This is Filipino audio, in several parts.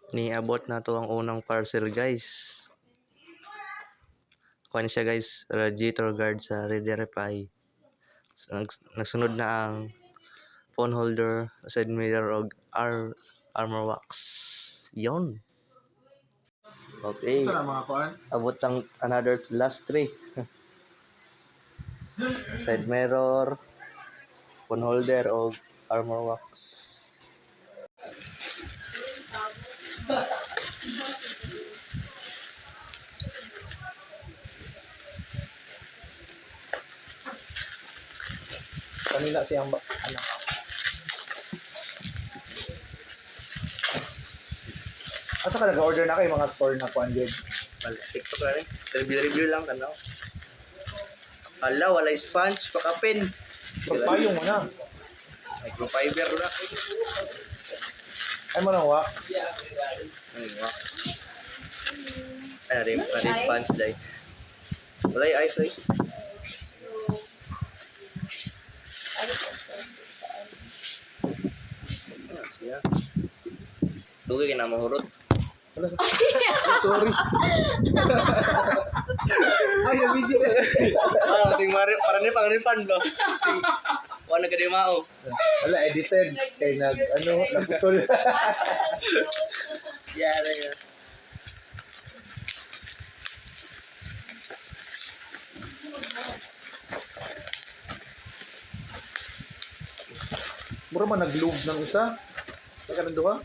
Niabot na to ang unang parcel, guys. Kuha siya, guys, radiator guard sa Redirify. Nasunod na ang phone holder, side mirror og armor wax. Yon. Okay. Abot ang another last 3. Side mirror, phone holder og armor wax. Kanina siyang ano. At saka nag-order na kayo mga store na kuan gid. TikTok na rin. Review lang tanaw. Hala, wala sponge, pakapin. Pagpayong mo na. Microfiber na. Ay mo nang wa. Ay, wa. Ay, rin sponge dahil. Wala yung ice, ay. Siya. Dugay ka na mahurot. Sorry. Ay, na-video na. Sing para ni pangripan ba? Wala ka di mao. Wala, edited. Kaya naputol. Yara ya. Mura man nag-loop ng isa. Saka nang duha.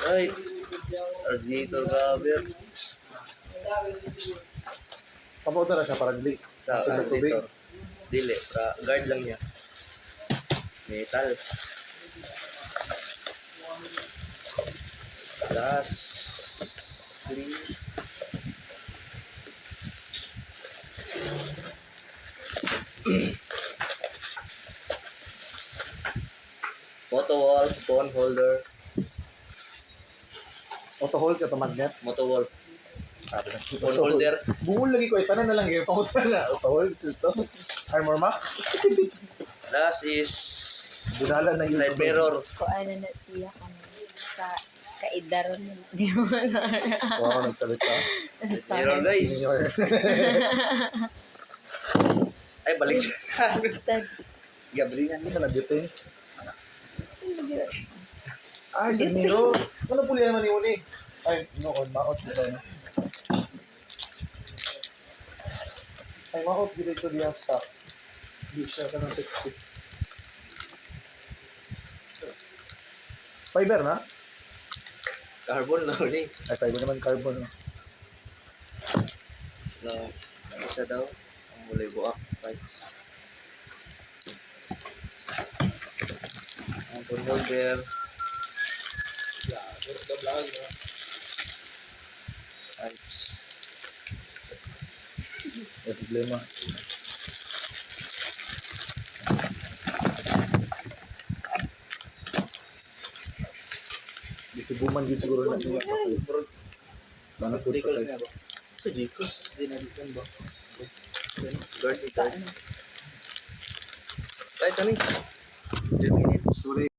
Ay. Radiator cover. Papunta na siya para dili. Sa Sa tubig. radiator. Dili, guard lang niya. Metal. Last 3. Photo wall, phone holder, Auto hold ka to magnet. moto wall, phone holder. Bungol lagi ko. Tanan na lang yun. Pamunta na. Auto hold. Ito. Armor Max. Last is Bunala na yun. side mirror. Ko ano na siya kanina sa kaidaron nila. Di mo na. Wow, nagsalita. Mirror, guys. Senior. Ay, balik. Gabriel, hindi ka nag-dutin. Ay, sa mirror. Ano puli naman yung uni? Ay, noon, maot dito. Ay, maot dito diyan sa. Hindi siya ka ng sexy. Fiber na? Carbon na uli. Ay, fiber naman carbon. No, isa daw. Ang mulay buak. Guys. Ang phone holder. Guys. May problema. Dito buman dito siguro na siya. Mana po ito tayo. Sa Jikos. Dinalitan ba? Guard ito. Kahit kami. 2 minutes.